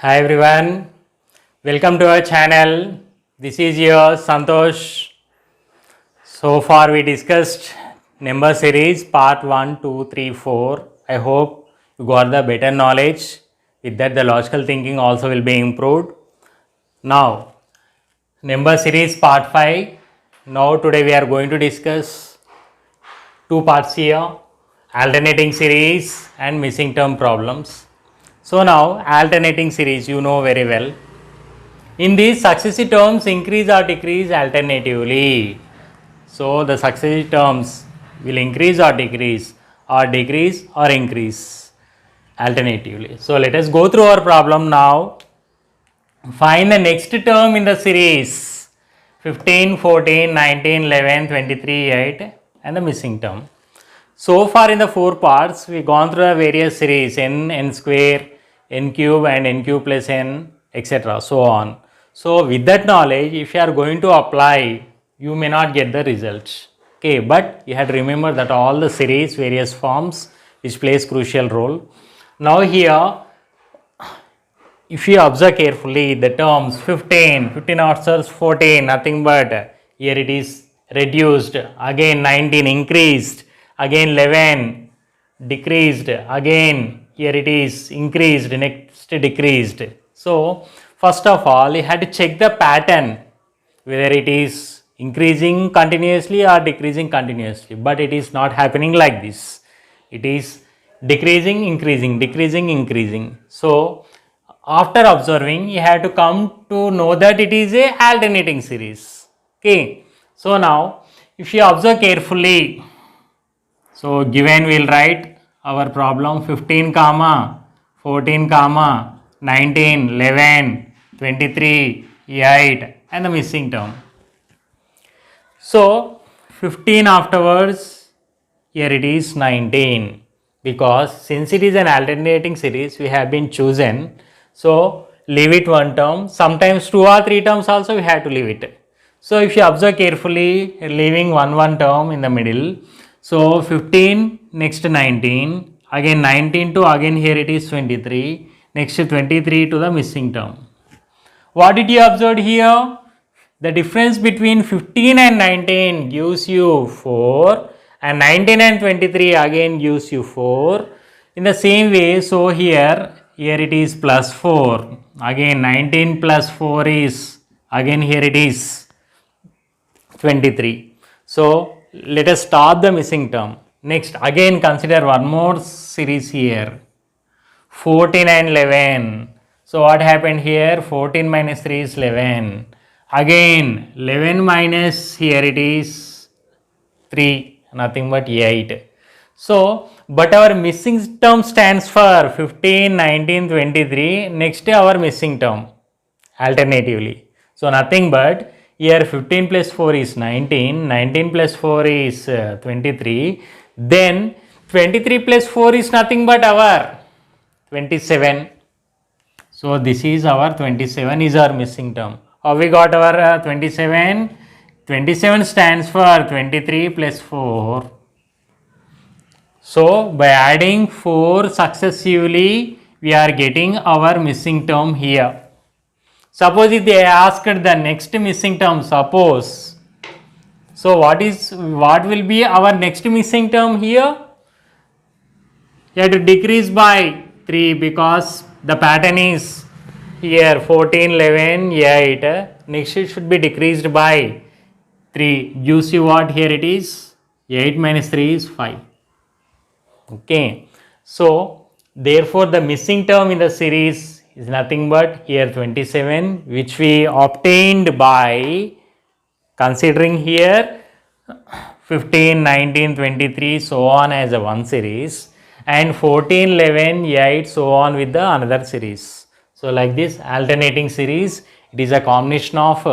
Hi everyone, welcome to our channel. This is your Santosh. So far we discussed number series part 1, 2, 3, 4. I hope you got the better knowledge. With that the logical thinking also will be improved. Now number series part 5. Now today we are going to discuss two parts here, alternating series and missing term problems. So now alternating series you know very well. In these successive terms increase or decrease alternatively. So the successive terms will increase or decrease or increase alternatively. So let us go through our problem now. Find the next term in the series 15, 14, 19, 11, 23, 8 and the missing term. So far in the 4 parts we gone through the various series n square, n cube and n cube plus n etc. so on. So with that knowledge if you are going to apply you may not get the results. Okay, but you have to remember that all the series various forms which plays crucial role. Now here if you observe carefully the terms 15 answers 14 nothing but here it is reduced, again 19 increased, again 11 decreased, again here it is increased, next decreased. So first of all you had to check the pattern whether it is increasing continuously or decreasing continuously, but it is not happening like this. It is decreasing, increasing. So after observing you have to come to know that it is a alternating series. Okay, so now if you observe carefully, so given we will write our problem 15 comma 14 comma 19 11 23 8 and the missing term. So 15 afterwards here it is 19, because since it is an alternating series we have been chosen, so leave it one term, sometimes 2 or 3 terms also we have to leave it. So if you observe carefully leaving one term in the middle, so 15 next 19, again 19 to again here it is 23, next 23 to the missing term. What did you observe here? The difference between 15 and 19 gives you 4 and 19 and 23 again gives you 4. In the same way, so here it is plus 4, again 19 plus 4 is, again here it is 23. So let us stop the missing term. Next again consider one more series here, 14 and 11. So what happened here? 14 minus 3 is 11. Again 11 minus here it is 3, nothing but 8. So but our missing term stands for 15, 19, 23. Next our missing term alternatively. So nothing but here 15 plus 4 is 19, 19 plus 4 is 23. Then 23 plus 4 is nothing but our 27. So this is our 27 is our missing term. How we got our 27? 27 stands for 23 plus 4. So by adding 4 successively we are getting our missing term here. Suppose if they asked the next missing term, suppose. So what will be our next missing term here? You have to decrease by 3 because the pattern is here 14, 11, 8. Next it should be decreased by 3. You see what here it is? 8 minus 3 is 5. Okay. So therefore the missing term in the series is nothing but here 27, which we obtained by considering here 15, 19, 23 so on as a one series, and 14, 11, 8 so on with the another series. So like this alternating series, it is a combination of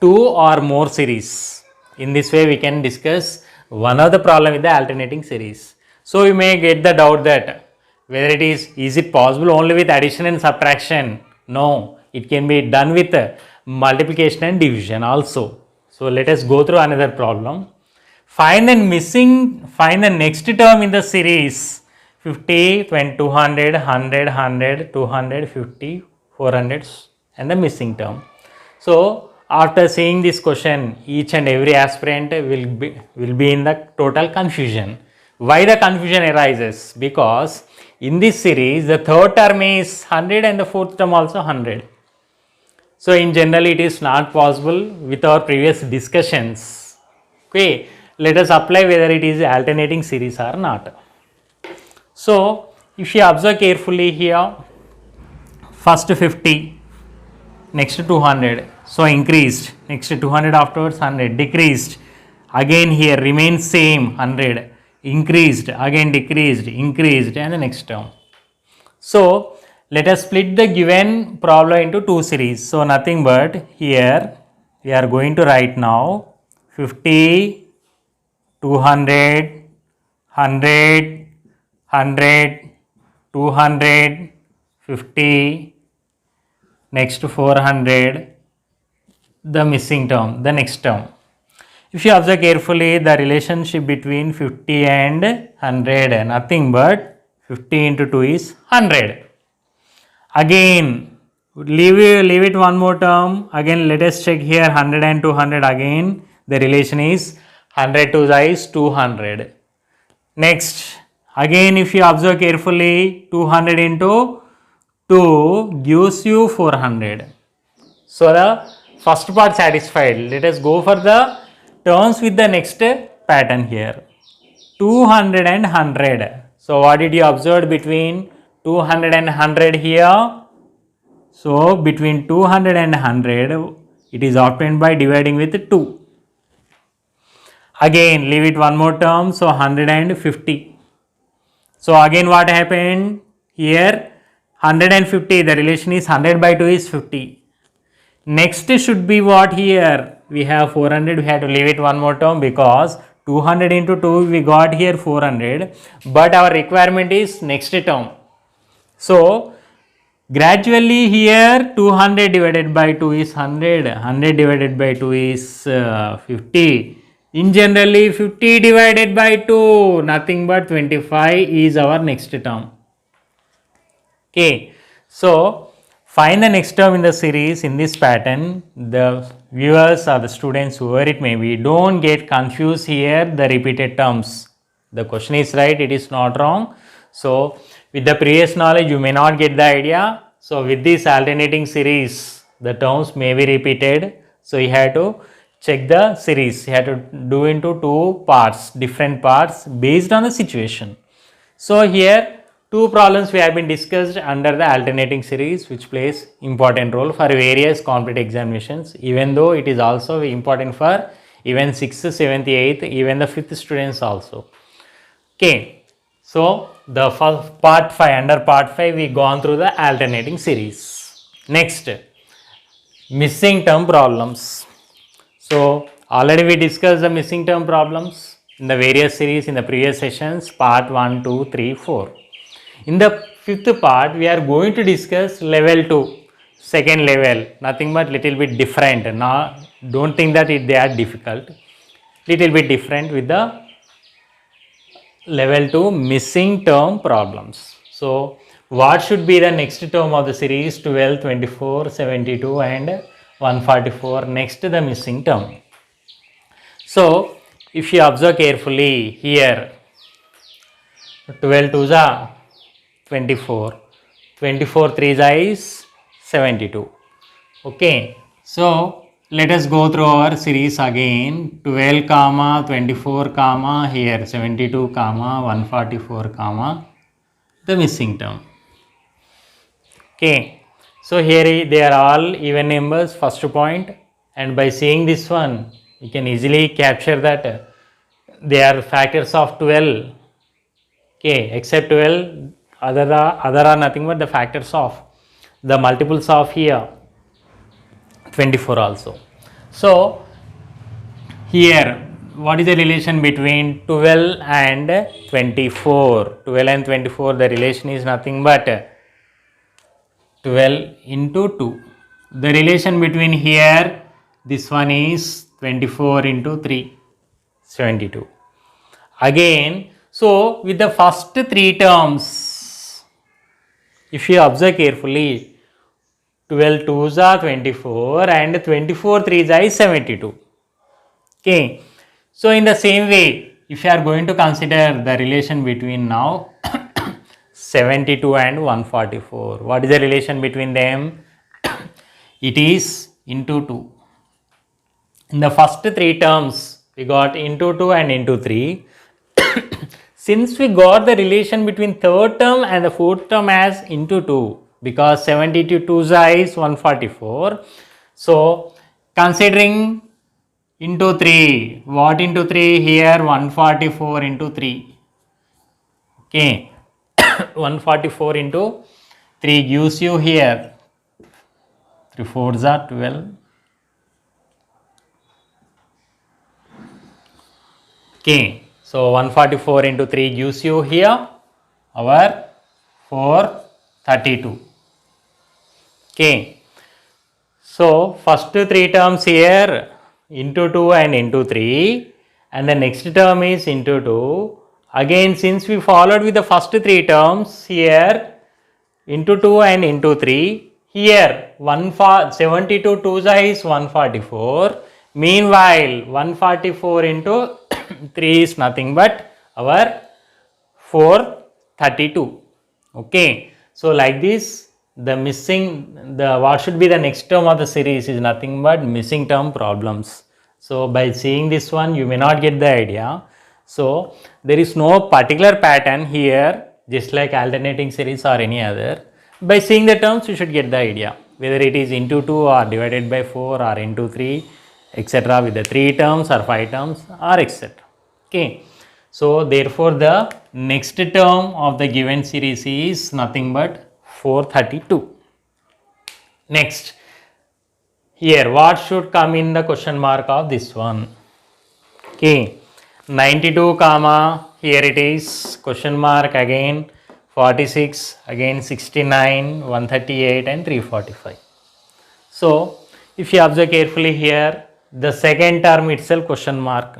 2 or more series. In this way we can discuss one of the problem with the alternating series. So you may get the doubt that whether it is it possible only with addition and subtraction? No, it can be done with multiplication and division also. So let us go through another problem. Find the next term in the series 50, 20, 200, 100, 100, 200, 50, 400 and the missing term. So after seeing this question, each and every aspirant will be in the total confusion. Why the confusion arises? Because in this series the third term is 100 and the fourth term also 100. So in general it is not possible with our previous discussions. Okay, let us apply whether it is alternating series or not. So if you observe carefully here, first 50, next 200, so increased, next 200 afterwards 100, decreased, again here remains same 100, increased, again decreased, increased and the next term. So let us split the given problem into two series. So nothing but here we are going to write now 50, 200, 100, 100, 200, 50, next 400, the missing term, the next term. If you observe carefully the relationship between 50 and 100, nothing but 50 into 2 is 100. Again, leave it one more term. Again, let us check here 100 and 200. Again, the relation is 100 to the is 200. Next, again, if you observe carefully, 200 into 2 gives you 400. So the first part satisfied. Let us go for the terms with the next pattern here. 200 and 100. So what did you observe between 200 and 100 here? So between 200 and 100 it is obtained by dividing with 2. Again leave it one more term, so 150. So again what happened here, 150, the relation is 100 by 2 is 50. Next should be what here, we have 400, we have to leave it one more term because 200 into 2 we got here 400, but our requirement is next term. So gradually here 200 divided by 2 is 100, 100 divided by 2 is 50. In generally 50 divided by 2, nothing but 25 is our next term. Okay, so find the next term in the series in this pattern. The viewers or the students, whoever it may be, don't get confused here the repeated terms. The question is right, it is not wrong. So with the previous knowledge you may not get the idea. So with this alternating series the terms may be repeated. So you have to check the series, you have to do into two parts, different parts based on the situation. So here two problems we have been discussed under the alternating series which plays important role for various competitive examinations, even though it is also important for even 6th, 7th, 8th, even the 5th students also. Okay, so the first part 5, under part 5 we gone through the alternating series. Next, missing term problems. So already we discussed the missing term problems in the various series in the previous sessions, part 1, 2, 3, 4. In the 5th part we are going to discuss level 2, second level, nothing but little bit different. Now don't think that they are difficult, little bit different with the level 2 missing term problems. So what should be the next term of the series? 12, 24, 72 and 144, next the missing term. So if you observe carefully here, 12 2s are 24, 24 3s is 72. Okay, so let us go through our series again. 12 comma 24 comma here 72 comma 144 comma the missing term. Okay, so here they are all even numbers, first point, and by seeing this one you can easily capture that they are factors of 12. Okay, except 12 other are nothing but the factors of the multiples of here 24 also. So here what is the relation between 12 and 24? 12 and 24, the relation is nothing but 12 into 2. the relation between here, this one is 24 into 3, 72. Again, so with the first three terms, if you observe carefully, 12 2s are 24 and 24 3s is 72. Okay. So in the same way, if you are going to consider the relation between now 72 and 144, what is the relation between them? It is into 2. In the first three terms, we got into 2 and into 3. Since we got the relation between third term and the fourth term as into 2, because 72 2s is 144. So, considering into 3, what into 3 here? 144 into 3. Okay, 144 into 3 gives you here 3 4s are 12. Okay, so 144 into 3 gives you here our 432. Okay, so first three terms here into 2 and into 3, and the next term is into 2. Again, since we followed with the first three terms here into 2 and into 3, here 72 2s is 144. Meanwhile, 144 into 3 is nothing but our 432. Okay, so like this, the what should be the next term of the series is nothing but missing term problems. So by seeing this one, you may not get the idea. So there is no particular pattern here, just like alternating series or any other. By seeing the terms, you should get the idea, whether it is into 2 or divided by 4 or into 3, etc. with the 3 terms or 5 terms or etc. Okay. So therefore the next term of the given series is nothing but 432. Next, here what should come in the question mark of this one? Okay, 92 comma, here it is question mark again, 46, again 69, 138 and 345. So if you observe carefully here, the second term itself question mark.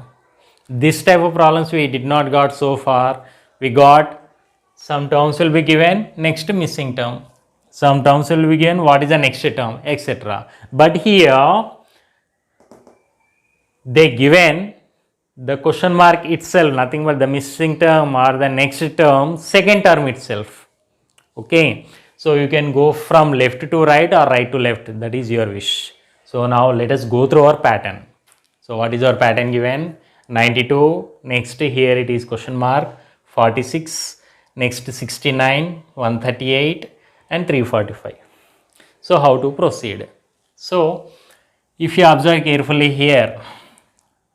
This type of problems we did not got so far. We got some terms will be given, next missing term. Some terms will be given, what is the next term, etc. But here they given the question mark itself, nothing but the missing term or the next term, second term itself. Okay, so you can go from left to right or right to left, that is your wish. So now let us go through our pattern. So what is our pattern given? 92, next here it is question mark, 46, next 69, 138 and 345. So how to proceed? So if you observe carefully here,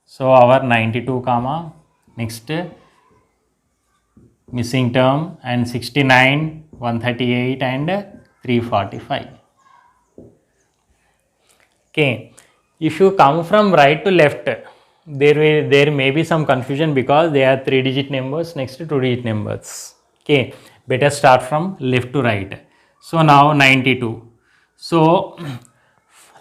so our 92 comma, next missing term and 69, 138 and 345. Okay, if you come from right to left, there may be some confusion because they are 3-digit numbers next to 2-digit numbers. Okay, better start from left to right. So now 92. So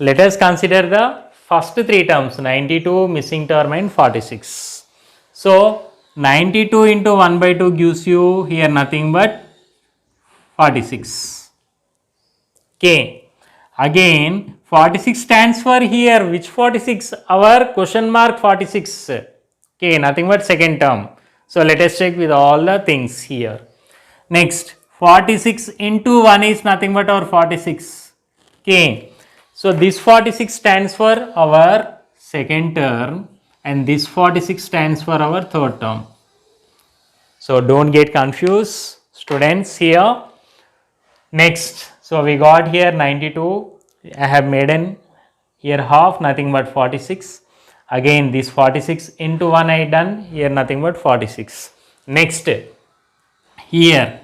let us consider the first three terms, 92, missing term and 46. So 92 into 1 by 2 gives you here nothing but 46. Okay, again 46 stands for here, which 46? Our question mark 46. Okay, nothing but second term. So let us check with all the things here. Next, 46 into 1 is nothing but our 46. Okay, so this 46 stands for our second term and this 46 stands for our third term. So don't get confused, students, here. Next, so we got here 92. I have made an here half, nothing but 46. Again this 46 into 1 I done, here nothing but 46. Next, here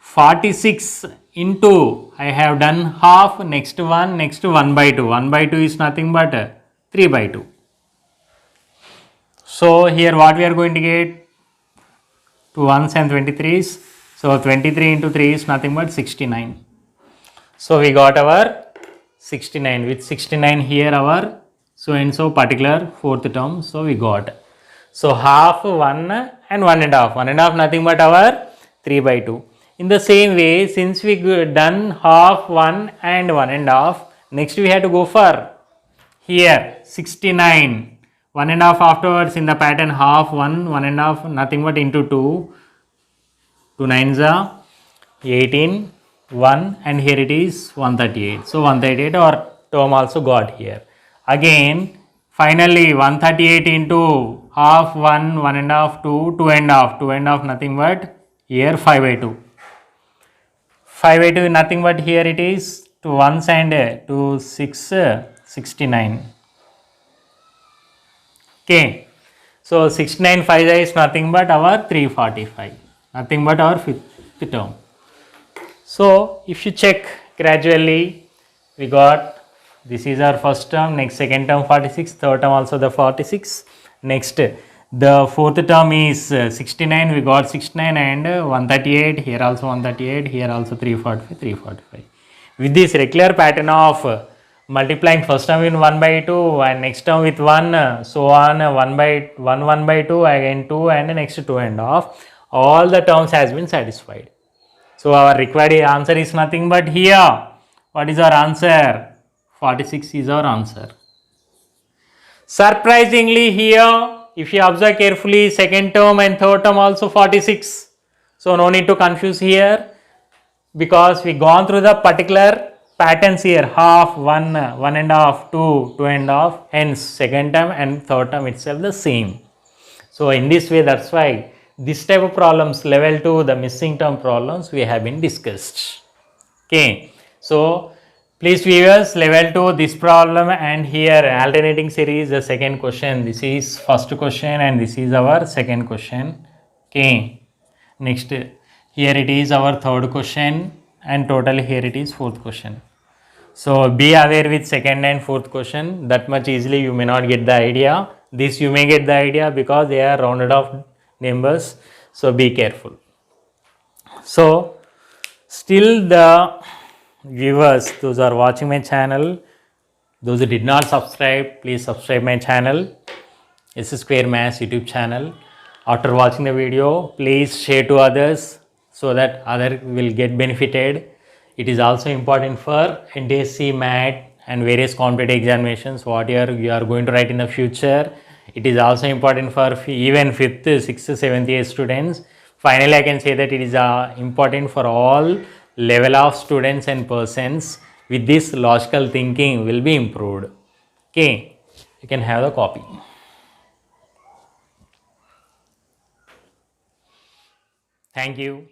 46 into I have done half, next 1 by 2. 1 by 2 is nothing but 3 by 2. So here what we are going to get? 2 1s and 23s. So 23 into 3 is nothing but 69. So we got our 69. With 69 here our so and so particular fourth term. So we got. So half 1 and 1 and half. 1 and half nothing but our 3 by 2. In the same way, since we done half 1 and 1 and half, next we have to go for here 69. 1 and half afterwards in the pattern half 1, 1 and half nothing but into 2. 2 nines are 18, 1 and here it is 138. So 138 our term also got here. Again finally 138 into half 1, 1 and half 2, 2 and half, 2 and half nothing but here 5 by 2. 5 by 2 nothing but here it is 2 1s and 2 6 69. Okay. So 69 5 is nothing but our 345. Nothing but our fifth term. So if you check gradually, we got this is our first term, next second term 46, third term also the 46. Next the fourth term is 69, we got 69 and 138, here also 138, here also 345, 345. With this regular pattern of multiplying first term in 1 by 2 and next term with 1, so on 1 by 1, 1 by 2, again 2 and next 2 and half, all the terms has been satisfied. So our required answer is nothing but here. What is our answer? 46 is our answer. Surprisingly here, if you observe carefully, second term and third term also 46. So no need to confuse here because we gone through the particular patterns here, half, 1, 1 and half, 2, 2 and half, hence second term and third term itself the same. So in this way, that's why this type of problems, level 2, the missing term problems we have been discussed. Okay, so please viewers, level 2 this problem and here alternating series the second question. This is first question and this is our second question. Okay, next here it is our third question and total here it is fourth question. So be aware with second and fourth question, that much easily you may not get the idea. This you may get the idea because they are rounded off numbers, so be careful. So still the viewers, those are watching my channel, those who did not subscribe, please subscribe my channel, S Square Maths YouTube channel. After watching the video, please share to others so that others will get benefited. It is also important for NTSC, MAT and various competitive examinations what you are going to write in the future. It is also important for even 5th, 6th, 7th year students. Finally, I can say that it is important for all level of students and persons. With this, logical thinking will be improved. Okay, you can have the copy. Thank you.